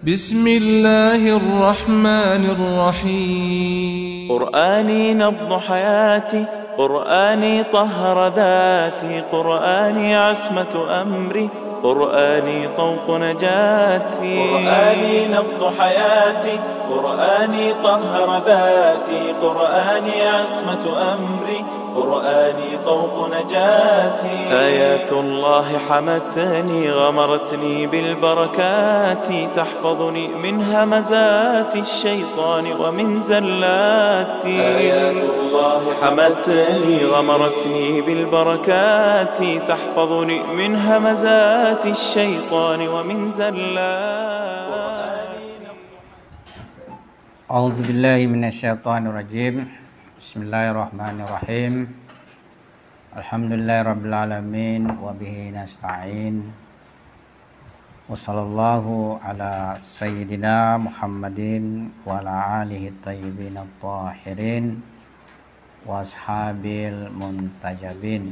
بسم الله الرحمن الرحيم. قرآني نبض حياتي، قرآني طهر ذاتي، قرآني عصمة أمري، قرآني طوق نجاتي. قرآني نبض حياتي، قرآني طهر ذاتي، قرآني عصمة أمري، قرآني طوق نجاتي. آيات الله حمتني، غمرتني بالبركات، تحفظني من همزات الشيطان ومن زلاتي. آيات الله حمتني، غمرتني بالبركات، تحفظني من همزات الشيطان ومن زلاتي. أعوذ بالله من الشيطان الرجيم. بسم الله الرحمن الرحيم. الحمد لله رب العالمين وبه نستعين. وصلى الله على سيدنا محمد وعلى آله الطيبين الطاهرين وأصحابه المنتجبين.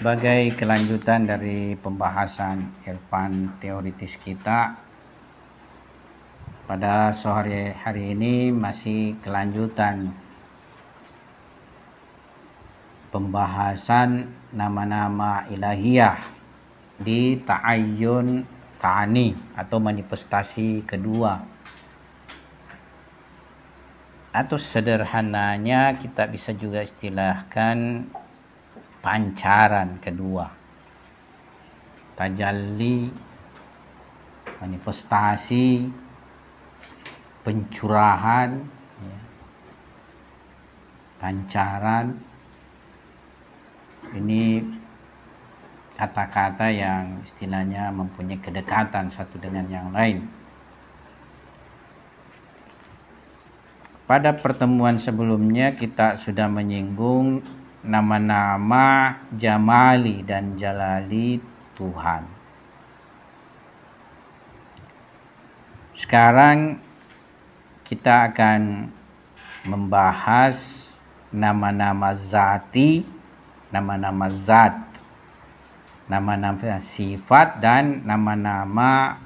Sebagai kelanjutan dari pembahasan irfan teoritis kita, pada sore hari ini masih kelanjutan pembahasan nama-nama ilahiyah di ta'ayyun tsani atau manifestasi kedua, atau sederhananya kita bisa juga istilahkan pancaran kedua, tajalli, manifestasi, pencurahan, ya, pancaran. Ini kata-kata yang istilahnya mempunyai kedekatan satu dengan yang lain. Pada pertemuan sebelumnya kita sudah menyinggung nama-nama jamali dan jalali Tuhan. Sekarang kita akan membahas nama-nama zati, nama-nama zat, nama-nama sifat, dan nama-nama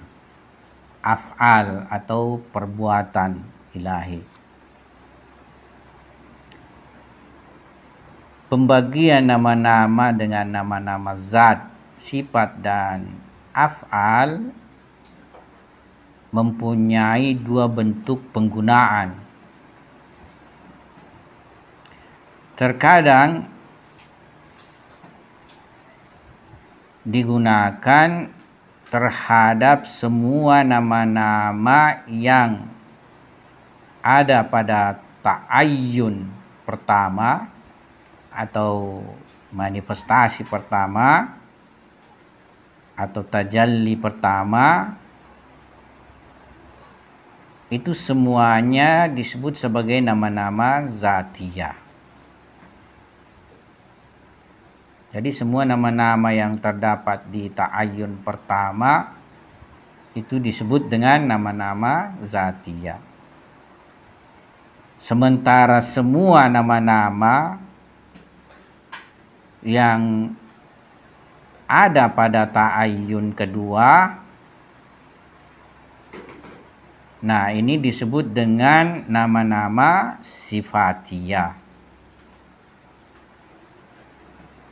af'al atau perbuatan ilahi. Pembagian nama-nama dengan nama-nama zat, sifat, dan af'al mempunyai dua bentuk penggunaan. Terkadang digunakan terhadap semua nama-nama yang ada pada ta'ayyun pertama atau manifestasi pertama atau tajalli pertama. Itu semuanya disebut sebagai nama-nama zatiyah. Jadi semua nama-nama yang terdapat di ta'ayyun pertama itu disebut dengan nama-nama zatiyah. Sementara semua nama-nama yang ada pada ta'ayyun kedua, nah ini disebut dengan nama-nama sifatiyah.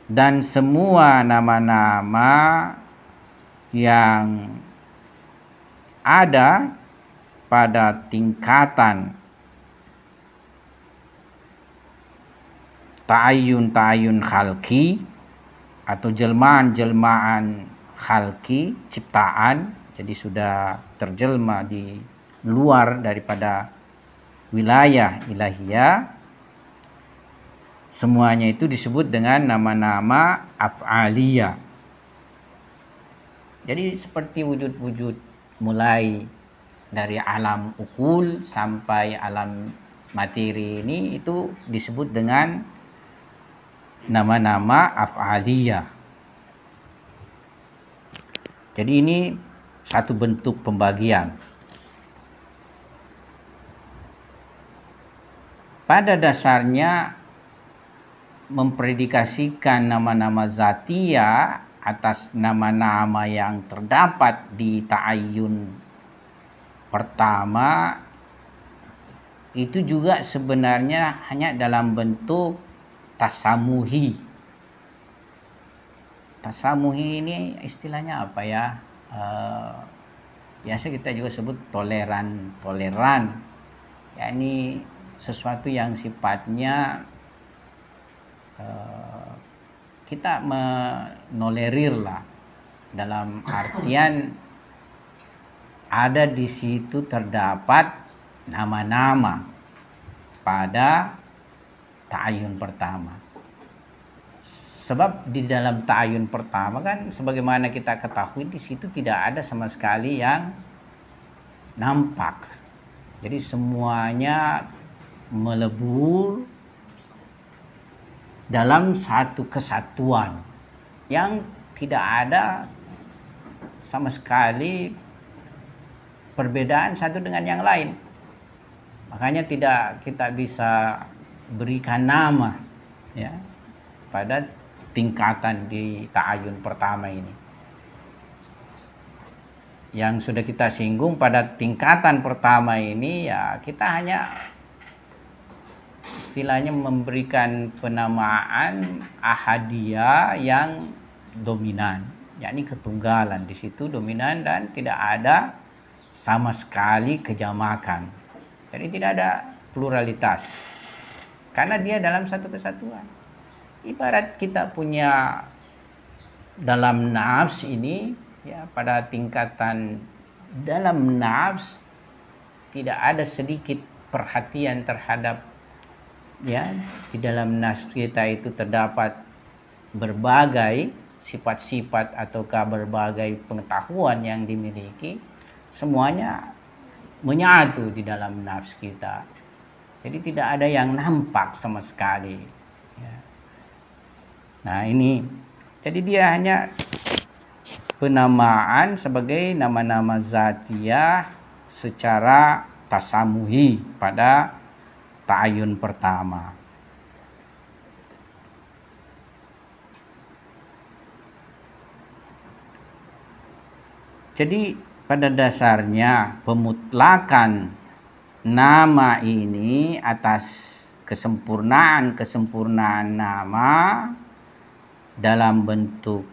Dan semua nama-nama yang ada pada tingkatan ta'ayyun khalqi atau jelmaan khalqi, ciptaan, jadi sudah terjelma di luar daripada wilayah ilahiyah, semuanya itu disebut dengan nama-nama af'aliyah. Jadi seperti wujud-wujud mulai dari alam ukul sampai alam materi ini itu disebut dengan nama-nama af'aliyah. Jadi ini satu bentuk pembagian. pada dasarnya mempredikasikan nama-nama zatiyah atas nama-nama yang terdapat di ta'ayyun pertama itu juga sebenarnya hanya dalam bentuk tasamuhi. Tasamuhi ini istilahnya apa ya? Biasa kita juga sebut toleran. Yakni sesuatu yang sifatnya kita menolerir lah, dalam artian ada di situ terdapat nama-nama pada ta'ayyun pertama. Sebab di dalam ta'ayyun pertama kan sebagaimana kita ketahui di situ tidak ada sama sekali yang nampak. Jadi semuanya melebur dalam satu kesatuan yang tidak ada sama sekali perbedaan satu dengan yang lain. Makanya tidak kita bisa berikan nama ya pada tingkatan di ta'ayyun pertama ini. Yang sudah kita singgung pada tingkatan pertama ini ya kita hanya istilahnya memberikan penamaan ahadiyah yang dominan, yakni ketunggalan. Di situ dominan dan tidak ada sama sekali kejamakan. Jadi tidak ada pluralitas. Karena dia dalam satu kesatuan. Ibarat kita punya dalam nafs ini ya, pada tingkatan dalam nafs tidak ada sedikit perhatian terhadap ya, di dalam nafs kita itu terdapat berbagai sifat-sifat ataukah berbagai pengetahuan yang dimiliki, semuanya menyatu di dalam nafs kita. Jadi tidak ada yang nampak sama sekali ya. Nah ini, jadi dia hanya penamaan sebagai nama-nama zatiyah secara tasamuhi pada ta'ayyun pertama. Jadi pada dasarnya pemutlakan nama ini atas kesempurnaan nama dalam bentuk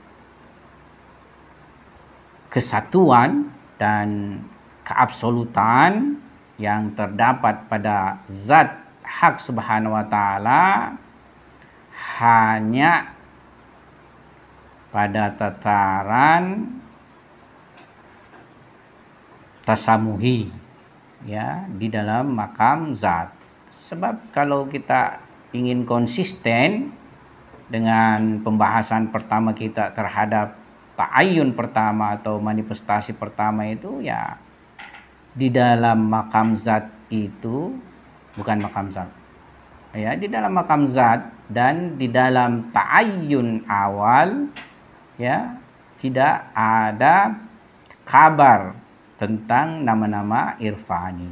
kesatuan dan keabsolutan yang terdapat pada zat hak subhanahu wa ta'ala hanya pada tataran tasamuhi ya di dalam makam zat. Sebab kalau kita ingin konsisten dengan pembahasan pertama kita terhadap ta'ayyun pertama atau manifestasi pertama itu ya di dalam makam zat itu bukan makam zat ya, di dalam makam zat dan di dalam ta'ayyun awal ya tidak ada kabar tentang nama-nama irfani,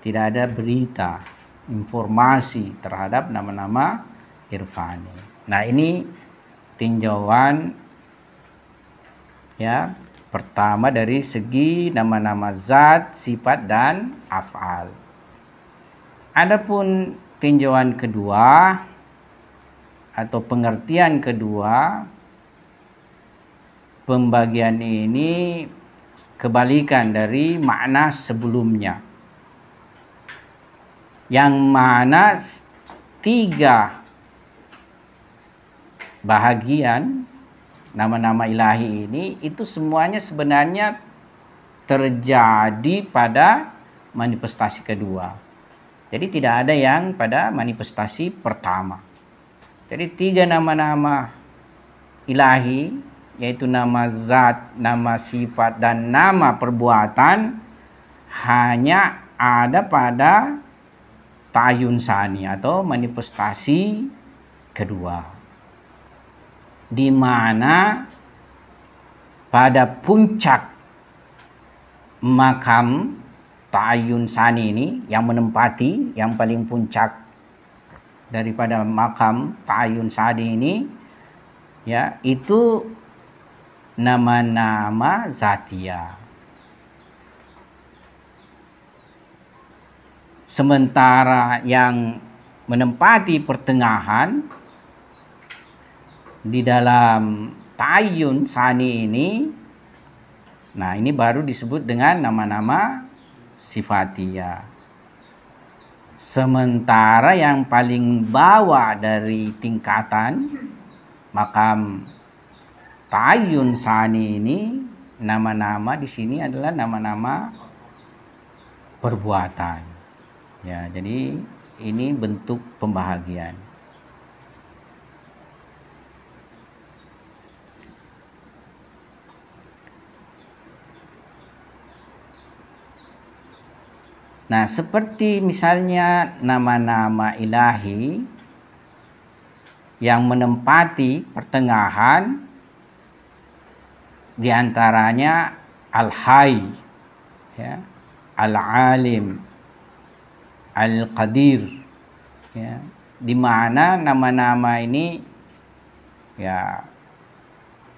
tidak ada berita informasi terhadap nama-nama irfani. Nah ini tinjauan ya pertama dari segi nama-nama zat, sifat dan af'al. Adapun tinjauan kedua atau pengertian kedua, pembagian ini kebalikan dari makna sebelumnya, yang mana tiga bahagian nama-nama ilahi ini itu semuanya sebenarnya terjadi pada manifestasi kedua. Jadi tidak ada yang pada manifestasi pertama. Jadi tiga nama-nama ilahi, yaitu nama zat, nama sifat, dan nama perbuatan hanya ada pada ta'ayyun tsani atau manifestasi kedua. Di mana pada puncak makam ta'ayyun tsani ini yang menempati yang paling puncak daripada makam ta'ayun sani ini, ya, itu nama-nama zatiyah. Sementara yang menempati pertengahan di dalam ta'ayun sani ini, nah ini baru disebut dengan nama-nama sifatiyah. Sementara yang paling bawah dari tingkatan makam ta'ayun sani ini, nama-nama di sini adalah nama-nama perbuatan. Ya, jadi ini bentuk pembahagian. Nah, seperti misalnya nama-nama ilahi yang menempati pertengahan, diantaranya Al-Hayy, ya, Al-Alim, Al-Qadir, ya, di mana nama-nama ini ya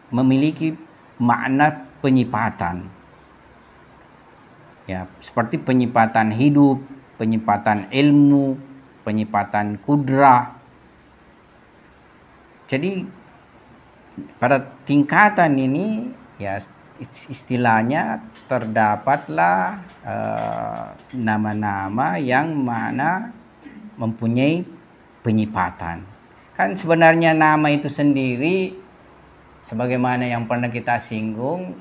memiliki makna penyipatan. Ya, seperti penyipatan hidup, penyipatan ilmu, penyipatan kudrah. Jadi pada tingkatan ini ya istilahnya terdapatlah nama-nama yang mana mempunyai penyipatan. Kan sebenarnya nama itu sendiri sebagaimana yang pernah kita singgung,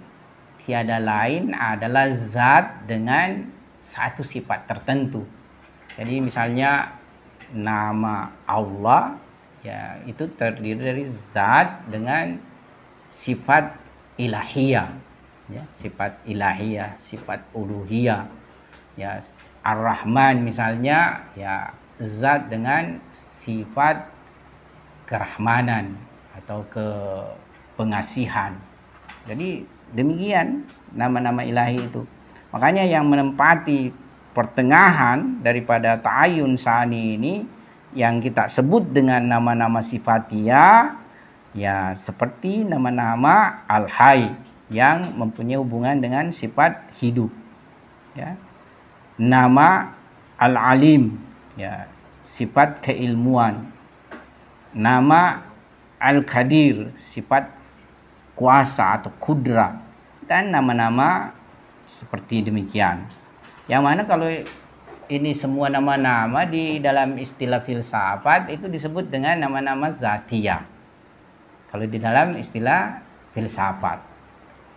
tiada lain adalah zat dengan satu sifat tertentu. Jadi misalnya nama Allah, ya itu terdiri dari zat dengan sifat ilahiyah, ya, sifat ilahiyah, sifat uluhiyah. Ya, Ar-Rahman misalnya, ya zat dengan sifat kerahmanan atau kepengasihan. Jadi demikian nama-nama ilahi itu. Makanya yang menempati pertengahan daripada ta'ayun sani ini yang kita sebut dengan nama-nama sifatiyah, ya seperti nama-nama Al-Hayy yang mempunyai hubungan dengan sifat hidup, ya. Nama Al-Alim, ya sifat keilmuan. Nama Al-Qadir, sifat kuasa atau kudra, dan nama-nama seperti demikian. Yang mana kalau ini semua nama-nama di dalam istilah filsafat itu disebut dengan nama-nama zatiyah. Kalau di dalam istilah filsafat.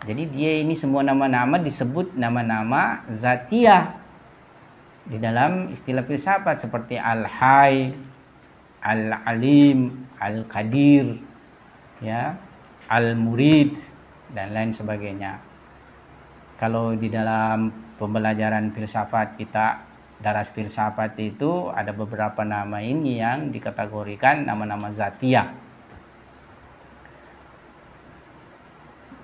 Jadi dia ini semua nama-nama disebut nama-nama zatiyah. Di dalam istilah filsafat seperti Al-Hayy, Al-Alim, Al-Qadir, ya, Al-Murid, dan lain sebagainya. Kalau di dalam pembelajaran filsafat kita, daras filsafat itu ada beberapa nama ini yang dikategorikan nama-nama zatiyah.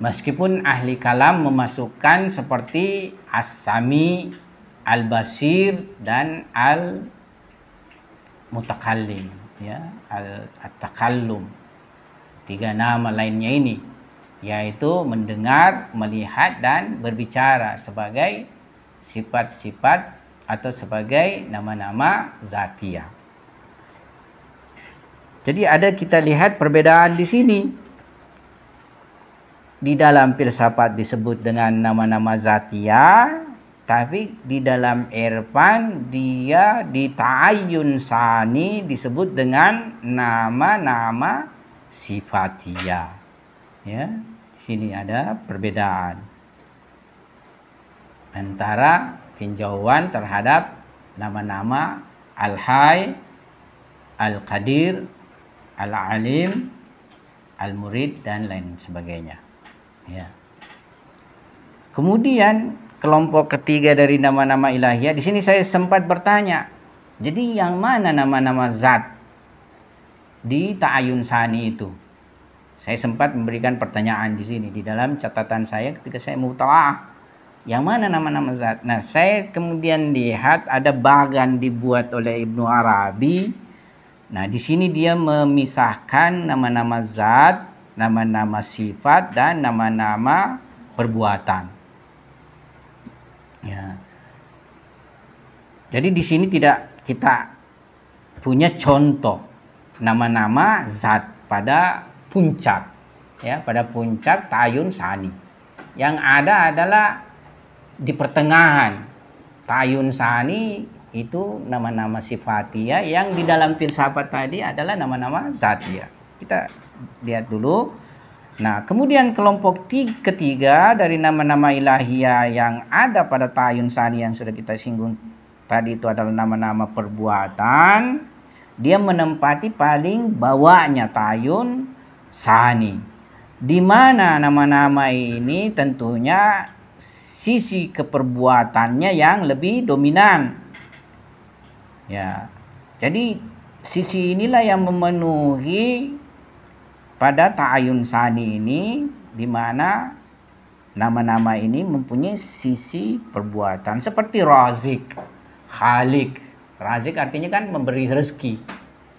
Meskipun ahli kalam memasukkan seperti As-Sami, Al-Basir, dan Al-Mutakallim, ya, Al-Takallum. 3 nama lainnya ini, yaitu mendengar, melihat, dan berbicara sebagai sifat-sifat atau sebagai nama-nama zatiyah. Jadi ada kita lihat perbedaan di sini. Di dalam filsafat disebut dengan nama-nama zatiyah, tapi di dalam irfan dia di ta'ayun sani disebut dengan nama-nama sifatiyah. Ya, di sini ada perbedaan antara tinjauan terhadap nama-nama Al-Hayy, Al-Qadir, Al-Alim, Al-Murid, dan lain sebagainya. Ya. Kemudian kelompok ketiga dari nama-nama ilahiyah, di sini saya sempat bertanya, jadi yang mana nama-nama zat di ta'ayun sani itu? Saya sempat memberikan pertanyaan di sini di dalam catatan saya ketika saya mutawa'ah. Yang mana nama-nama zat? Nah, saya kemudian lihat ada bagan dibuat oleh Ibnu Arabi Nah, di sini dia memisahkan nama-nama zat, nama-nama sifat, dan nama-nama perbuatan. Ya. Jadi di sini tidak kita punya contoh nama-nama zat pada puncak, ya, pada puncak ta'ayun sani. Yang ada adalah di pertengahan. Ta'ayun sani itu nama-nama sifatia, yang di dalam filsafat tadi adalah nama-nama zatia. Kita lihat dulu. Nah, kemudian kelompok ketiga dari nama-nama ilahiyah yang ada pada ta'ayun sani yang sudah kita singgung tadi itu adalah nama-nama perbuatan. Dia menempati paling bawahnya ta'ayun sani, di mana nama-nama ini tentunya sisi keperbuatannya yang lebih dominan. Ya, jadi sisi inilah yang memenuhi pada ta'ayun sani ini, di mana nama-nama ini mempunyai sisi perbuatan seperti Razik, Khalik. Razik artinya kan memberi rezeki,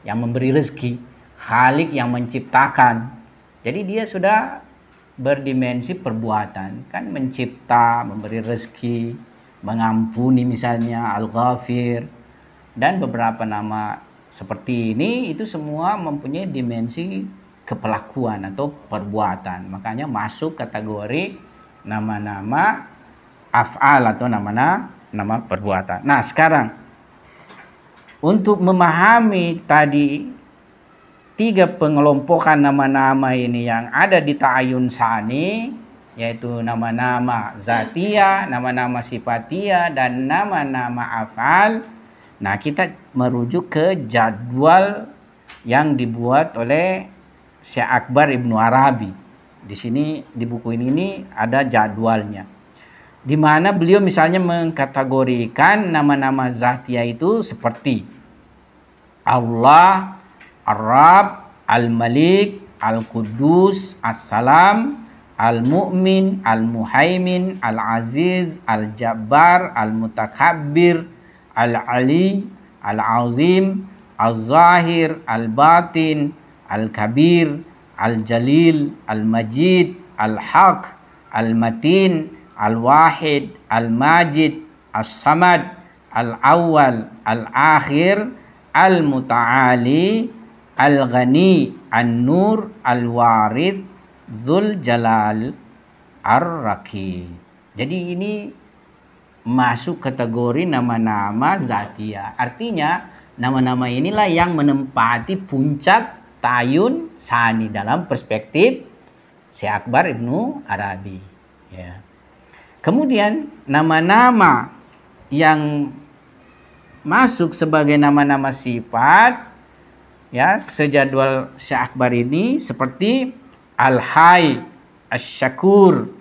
yang memberi rezeki. Khalik yang menciptakan. Jadi dia sudah berdimensi perbuatan, kan mencipta, memberi rezeki, mengampuni misalnya, Al-Ghafir, dan beberapa nama seperti ini itu semua mempunyai dimensi kepelakuan atau perbuatan. Makanya masuk kategori nama-nama af'al atau nama perbuatan. Nah, sekarang untuk memahami tadi tiga pengelompokan nama-nama ini yang ada di ta'ayun sani, yaitu nama-nama zatia, nama-nama sifatia, dan nama-nama af'al. Nah, kita merujuk ke jadwal yang dibuat oleh Syekh Akbar Ibnu Arabi. Di sini di buku ini ada jadwalnya, di mana beliau misalnya mengkategorikan nama-nama zatia itu seperti Allah, Ar-Rabb, Al-Malik, Al-Quddus, As-Salam, Al-Mu'min, Al-Muhaimin, Al-Aziz, Al-Jabbar, Al-Mutakabbir, Al-Ali, Al-Azim, Al-Zahir, Al-Batin, Al-Kabir, Al-Jalil, Al-Majid, Al-Haq, Al-Matin, Al-Wahid, Al-Majid, As-Samad, Al-Awwal, Al-Akhir, Al-Muta'ali, Al-Ghani, An-Nur, Al-Warith, Dzul Jalal, Ar-Raqib. Jadi ini masuk kategori nama-nama zatia. Artinya nama-nama inilah yang menempati puncak ta'ayun sani dalam perspektif Syekh Akbar Ibnu Arabi. Ya. Kemudian nama-nama yang masuk sebagai nama-nama sifat, ya, sejadwal Syekh Akbar ini seperti Al-Hayy, Asy-Syakur,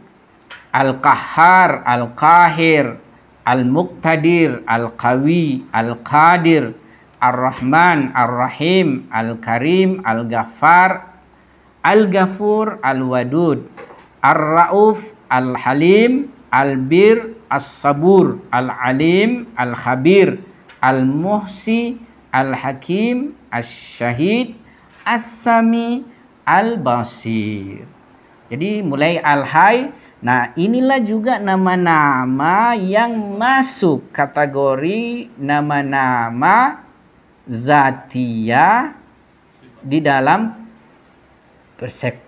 Al-Qahhar, Al-Qahir, Al-Muqtadir, Al-Qawi, Al-Qadir, Ar-Rahman, Ar-Rahim, Al-Karim, Al-Ghaffar, Al-Ghafur, Al-Wadud, Ar-Rauf, Al-Halim, Al-Bir, As-Sabur, Al-Alim, Al-Khabir, Al-Muhsi, Al-Hakim, As-Syahid, As-Sami, Al-Basir. Jadi mulai Al-Hayy. Nah, inilah juga nama-nama yang masuk kategori nama-nama zatia di dalam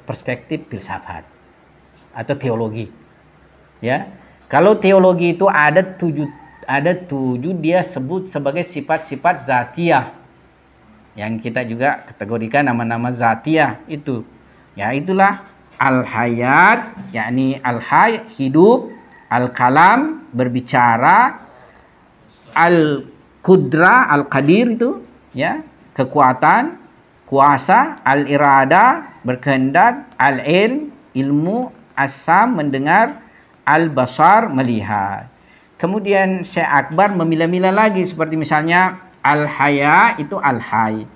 perspektif filsafat atau teologi. Ya, kalau teologi itu ada tujuh dia sebut sebagai sifat-sifat zatia, yang kita juga kategorikan nama-nama zatia itu. Ya, itulah Al-Hayat, yakni Al-Hayy, hidup, Al-Kalam, berbicara, Al-Qudra, Al-Qadir itu, ya, kekuatan, kuasa, Al-Irada, berkehendak, Al-Ilm, ilmu, As-Sam, mendengar, Al-Basar, melihat. Kemudian Syekh Akbar memilah-milah lagi, seperti misalnya Al-Haya itu Al-Hayy,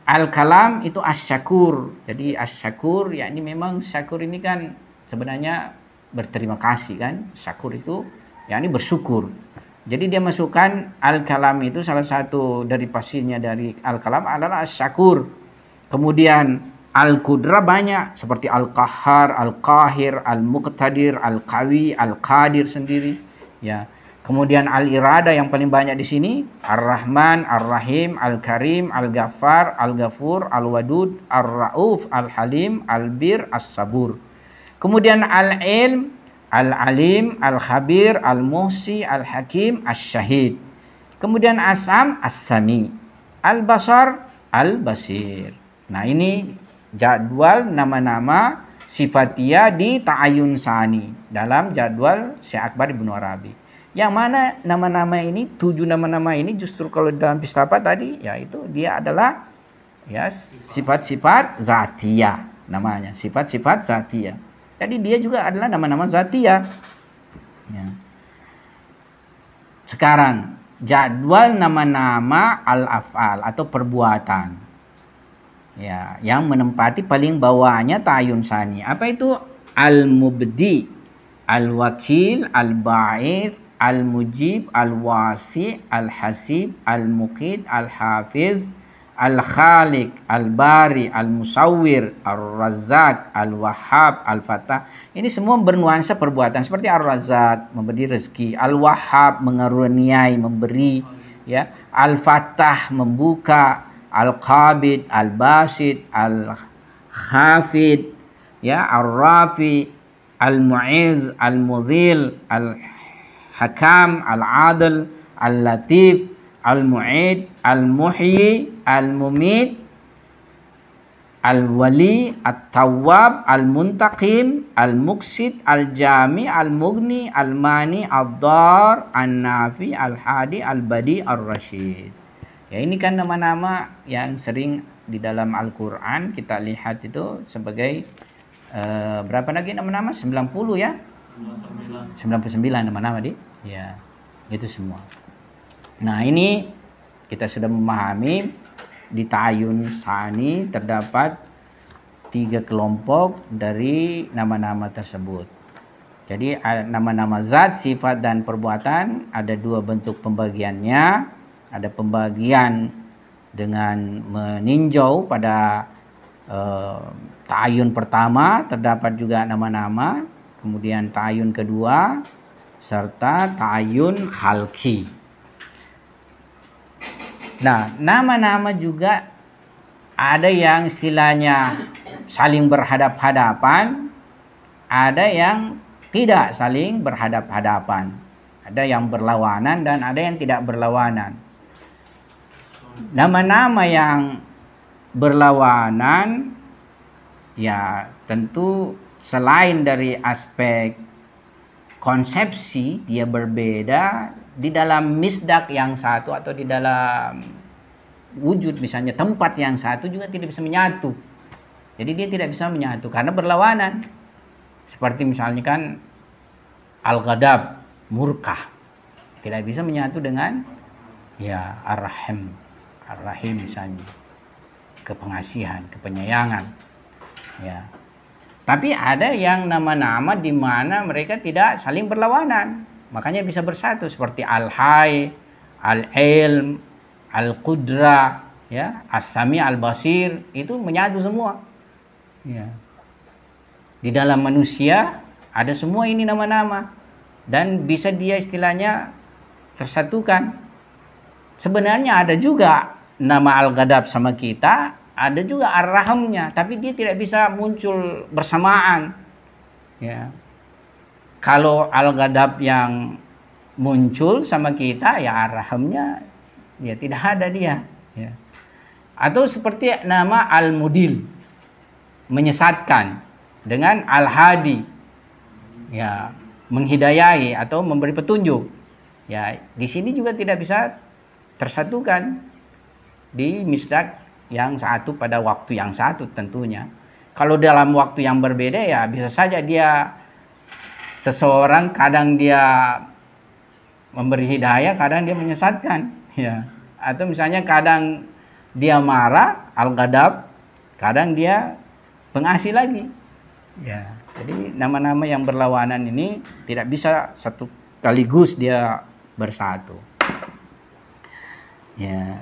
Al-Kalam itu Asy-Syakur. Jadi Asy-Syakur, yakni memang syakur ini kan sebenarnya berterima kasih kan. Syakur itu yakni bersyukur. Jadi dia masukkan al-kalam itu salah satu dari pastinya dari al-kalam adalah asy-syakur. Kemudian al-qudra banyak seperti al-qahhar, al-qahir, al-muqtadir, al-qawi, al-qadir sendiri ya. Kemudian al-irada yang paling banyak di sini ar-rahman, ar-rahim, al-karim, al-ghaffar, al-ghafur, al-wadud, ar-rauf, al-halim, al-bir, as-sabur. Kemudian al-ilm, al-alim, al-khabir, al-muhsi, al-hakim, as-syahid. Kemudian asam, as-sami, al-basar, al-basir. Nah, ini jadwal nama-nama sifatia di ta'ayun sani dalam jadwal Syekh Akbar Ibnu Arabi. Yang mana nama-nama ini, 7 nama-nama ini justru kalau dalam filsafat tadi, yaitu dia adalah ya sifat-sifat zatiyah namanya, sifat-sifat zatiyah. Jadi dia juga adalah nama-nama zatiyah. Ya. Sekarang jadwal nama-nama al-af'al atau perbuatan. Ya, yang menempati paling bawahnya ta'ayun sani. Apa itu? Al-mubdi, al-wakil, al-ba'ith, al-mujib, al-wasi, al-hasib, al-muqid, al-hafiz, al-khaliq, al-bari, al-musawwir, al-razzaq, al-wahhab, al-fatah. Ini semua bernuansa perbuatan seperti al-razzaq memberi rezeki, al-wahhab mengaruniai, memberi ya, al-fatah membuka, al-qabid, al-basid, al-khafid ya, al-rafi, al-mu'iz, al-mudhil, al-hakam, al-adil, al-latif, al-mu'id, al-muhyi, al-mumit, al-wali, at-tawwab, al-muntaqim, al-muqsid, al-jami, al-mughni, al-mani, ad-dar, an-nafi, al-hadi, al-badi, ar-rasyid. Ya, ini kan nama-nama yang sering di dalam Al-Quran kita lihat itu sebagai berapa lagi nama-nama? 90 ya? 99 nama-nama ya, itu semua. Nah, ini kita sudah memahami di ta'ayun sani terdapat 3 kelompok dari nama-nama tersebut. Jadi nama-nama zat, sifat, dan perbuatan ada 2 bentuk pembagiannya. Ada pembagian dengan meninjau pada ta'ayun pertama terdapat juga nama-nama, kemudian ta'ayun kedua serta ta'ayun khalqi. Nah, nama-nama juga ada yang istilahnya saling berhadap-hadapan, ada yang tidak saling berhadap-hadapan, ada yang berlawanan dan ada yang tidak berlawanan. Nama-nama yang berlawanan ya tentu selain dari aspek konsepsi dia berbeda di dalam misdak yang satu atau di dalam wujud, misalnya tempat yang satu juga tidak bisa menyatu. Jadi dia tidak bisa menyatu karena berlawanan. Seperti misalnya kan al-ghadab, murka, tidak bisa menyatu dengan ya ar-rahim, ar-rahim misalnya, kepengasihan, kepenyayangan ya. Tapi ada yang nama-nama di mana mereka tidak saling berlawanan, makanya bisa bersatu seperti al-hay, al-ilm, al-qudra ya, as-sami, al-basir, itu menyatu semua ya. Di dalam manusia ada semua ini nama-nama dan bisa dia istilahnya tersatukan. Sebenarnya ada juga nama al-ghadab sama kita, ada juga ar-rahamnya, tapi dia tidak bisa muncul bersamaan ya. Kalau al-ghadab yang muncul sama kita ya ar-rahamnya ya tidak ada dia ya. Atau seperti nama al-mudil, menyesatkan, dengan al-hadi ya, menghidayai atau memberi petunjuk ya. Di sini juga tidak bisa tersatukan di misdak yang satu pada waktu yang satu tentunya. Kalau dalam waktu yang berbeda ya bisa saja dia seseorang kadang dia memberi hidayah, kadang dia menyesatkan ya. Atau misalnya kadang dia marah, al-ghadab, kadang dia pengasih lagi ya. Jadi nama-nama yang berlawanan ini tidak bisa satu sekaligus dia bersatu. Ya.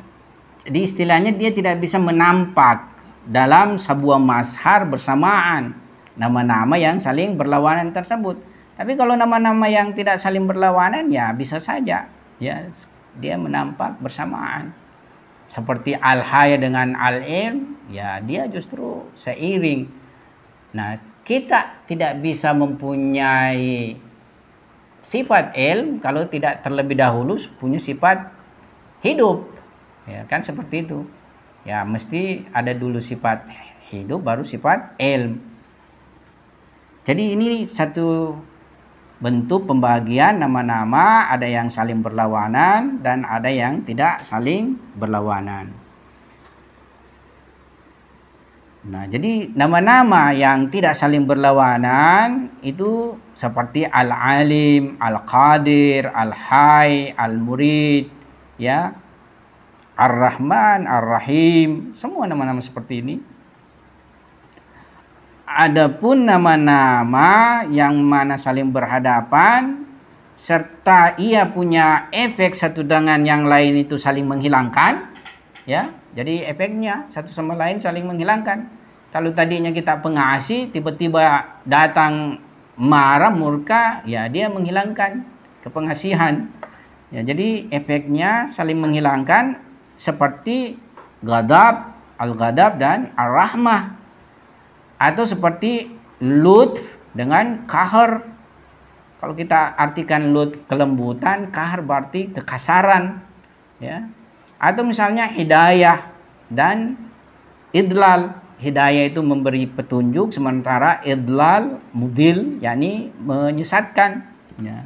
Jadi istilahnya dia tidak bisa menampak dalam sebuah mazhar bersamaan nama-nama yang saling berlawanan tersebut. Tapi kalau nama-nama yang tidak saling berlawanan ya bisa saja ya dia menampak bersamaan. Seperti al-haya dengan al-ilm, ya dia justru seiring. Nah, kita tidak bisa mempunyai sifat ilm kalau tidak terlebih dahulu punya sifat hidup. Ya, kan seperti itu. Ya, mesti ada dulu sifat hidup baru sifat ilm. Jadi ini satu bentuk pembagian nama-nama, ada yang saling berlawanan dan ada yang tidak saling berlawanan. Nah, jadi nama-nama yang tidak saling berlawanan itu seperti Al-Alim, Al-Qadir, Al-Hayy, Al-Murid, ya, Ar-Rahman, Ar-Rahim, semua nama-nama seperti ini. Adapun nama-nama yang mana saling berhadapan serta ia punya efek satu dengan yang lain itu saling menghilangkan, ya. Jadi efeknya satu sama lain saling menghilangkan. Kalau tadinya kita pengasih, tiba-tiba datang marah, murka, ya dia menghilangkan kepengasihan. Ya, jadi efeknya saling menghilangkan seperti ghadab, al-ghadab dan ar-rahmah. Atau seperti lutf dengan kahar. Kalau kita artikan lutf kelembutan, kahar berarti kekasaran, ya. Atau misalnya hidayah dan idlal. Hidayah itu memberi petunjuk, sementara idlal mudil, yakni menyesatkan. Ya.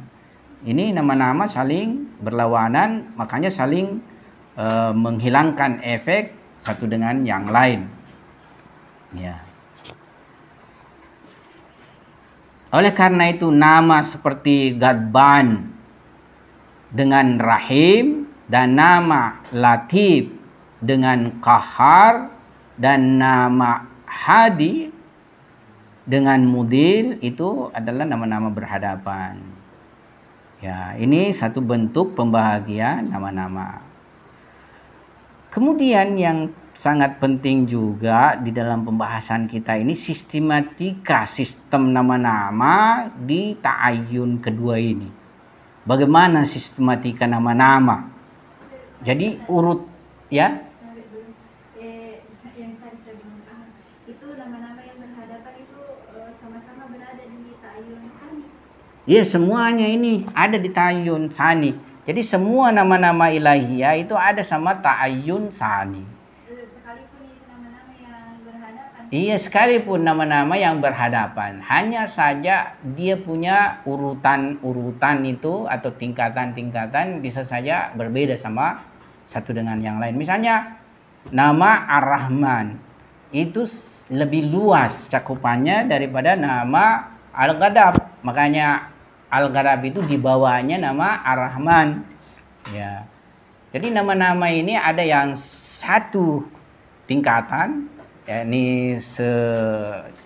Ini nama-nama saling berlawanan, makanya saling menghilangkan efek satu dengan yang lain. Ya. Oleh karena itu nama seperti Gadban dengan Rahim dan nama Latif dengan Qahar dan nama Hadi dengan Mudil itu adalah nama-nama berhadapan. Ya, ini satu bentuk pembahagian nama-nama. Kemudian yang sangat penting juga di dalam pembahasan kita ini sistematika sistem nama-nama di ta'ayyun kedua ini. Bagaimana sistematika nama-nama? Jadi urut ya. Yang tadi saya bilang itu nama-nama yang berhadapan itu sama-sama berada di ta'ayyun sani. Iya, semuanya ini ada di ta'ayyun sani. Jadi semua nama-nama ilahiyah itu ada sama ta'ayyun sani. Iya, sekalipun nama-nama yang berhadapan, hanya saja dia punya urutan-urutan itu atau tingkatan-tingkatan bisa saja berbeda sama satu dengan yang lain. Misalnya nama Ar-Rahman itu lebih luas cakupannya daripada nama Al-Ghadab. Makanya Al-Ghadab itu di bawahnya nama Ar-Rahman. Ya. Jadi nama-nama ini ada yang satu tingkatan, yakni setara,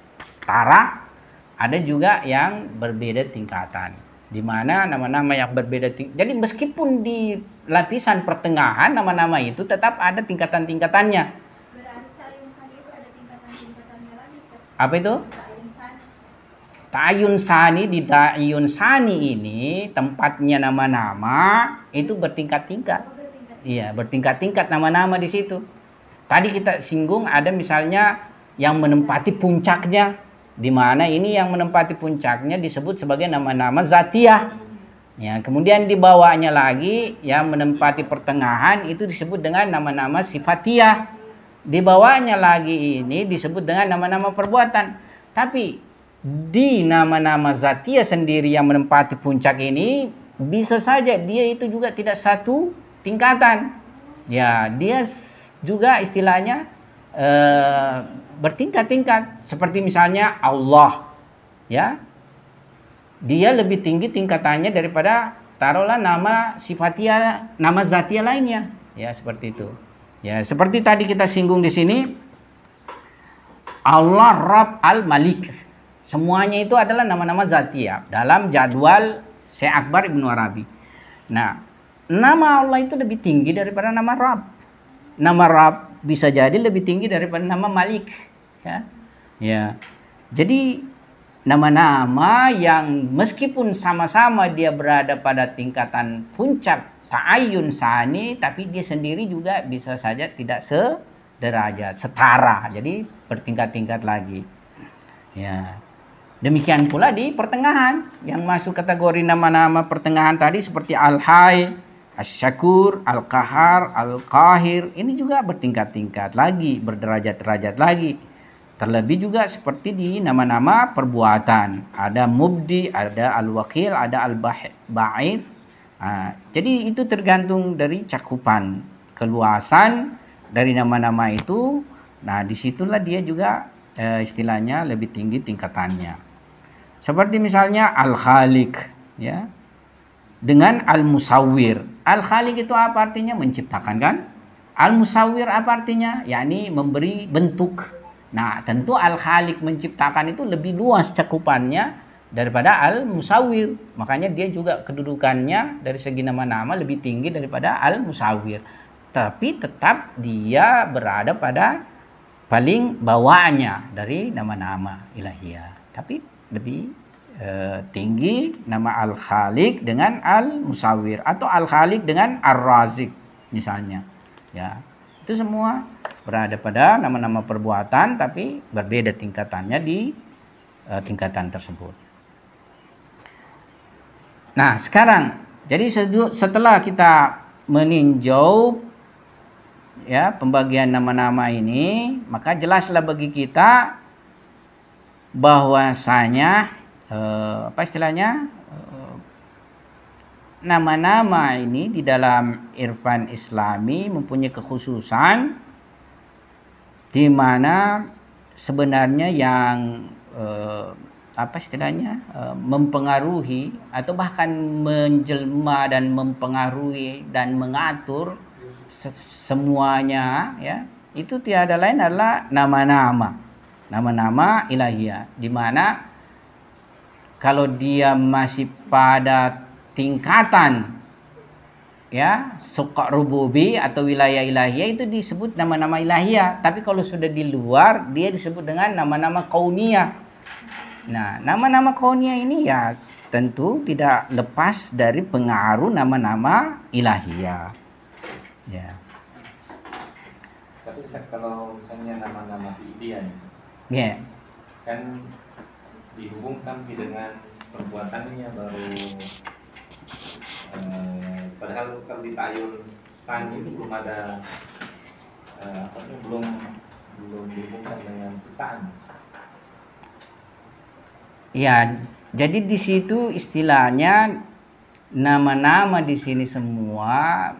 ada juga yang berbeda tingkatan. Di mana nama-nama yang berbeda jadi meskipun di lapisan pertengahan nama-nama itu tetap ada tingkatan-tingkatannya. Berarti ta'ayyun sani itu ada tingkatan-tingkatannya lagi, Ustaz. Apa itu? Ta'ayyun sani. Ta'ayyun sani, di ta'ayyun sani ini tempatnya nama-nama itu bertingkat-tingkat. Iya, bertingkat-tingkat nama-nama di situ. Tadi kita singgung ada misalnya yang menempati puncaknya, di mana ini yang menempati puncaknya disebut sebagai nama-nama zatiyah. Ya, kemudian di bawahnya lagi yang menempati pertengahan itu disebut dengan nama-nama sifatiyah. Di bawahnya lagi ini disebut dengan nama-nama perbuatan. Tapi di nama-nama zatiyah sendiri yang menempati puncak ini bisa saja dia itu juga tidak satu tingkatan. Ya, dia juga istilahnya bertingkat-tingkat, seperti misalnya Allah, ya, dia lebih tinggi tingkatannya daripada taruhlah nama sifatiyah, nama zatiyah lainnya, ya seperti itu. Ya, seperti tadi kita singgung di sini, Allah Rabb Al-Malik, semuanya itu adalah nama-nama zatiyah dalam jadwal Syekh Akbar Ibnu Arabi. Nah, nama Allah itu lebih tinggi daripada nama Rabb. Nama Rabb bisa jadi lebih tinggi daripada nama Malik, ya. Ya. Jadi nama-nama yang meskipun sama-sama dia berada pada tingkatan puncak ta'ayyun sani, tapi dia sendiri juga bisa saja tidak sederajat, setara. Jadi bertingkat-tingkat lagi. Ya. Demikian pula di pertengahan yang masuk kategori nama-nama pertengahan tadi seperti Al-Hayy, Asy-Syakur, Al-Qahar, Al-Qahir, ini juga bertingkat-tingkat lagi, berderajat-derajat lagi. Terlebih juga seperti di nama-nama perbuatan, ada Mubdi, ada Al-Wakil, ada Al-Ba'id. Jadi itu tergantung dari cakupan, keluasan dari nama-nama itu. Nah, disitulah dia juga istilahnya lebih tinggi tingkatannya. Seperti misalnya Al-Khaliq, ya, dengan Al-Musawwir. Al-Khaliq itu apa artinya? Menciptakan, kan? Al-Musawwir apa artinya? Yakni memberi bentuk. Nah, tentu Al-Khaliq menciptakan itu lebih luas cakupannya daripada Al-Musawwir. Makanya dia juga kedudukannya dari segi nama-nama lebih tinggi daripada Al-Musawwir. Tapi tetap dia berada pada paling bawahnya dari nama-nama ilahiyah. Tapi lebih tinggi nama Al-Khaliq dengan Al-Musawwir, atau Al-Khaliq dengan Ar-Razik misalnya. Ya, itu semua berada pada nama-nama perbuatan, tapi berbeda tingkatannya di tingkatan tersebut. Nah, sekarang jadi setelah kita meninjau ya pembagian nama-nama ini, maka jelaslah bagi kita bahwasanya apa istilahnya, nama-nama ini di dalam irfan Islami mempunyai kekhususan di mana sebenarnya yang apa istilahnya mempengaruhi atau bahkan menjelma dan mempengaruhi dan mengatur semuanya, ya, itu tiada lain adalah nama-nama ilahiyah, di mana kalau dia masih pada tingkatan ya suqa rububi atau wilayah ilahiyah itu disebut nama-nama ilahiyah, tapi kalau sudah di luar dia disebut dengan nama-nama kauniyah. Nah, nama-nama kauniyah ini ya tentu tidak lepas dari pengaruh nama-nama ilahiyah. Ya. Tapi kalau misalnya nama-nama fi'liyah, Ya. kan dihubungkan dengan perbuatannya baru, padahal kalau di ta'ayyun sani itu belum ada belum dihubungkan dengan ciptaan. Ya, jadi di situ istilahnya nama-nama di sini semua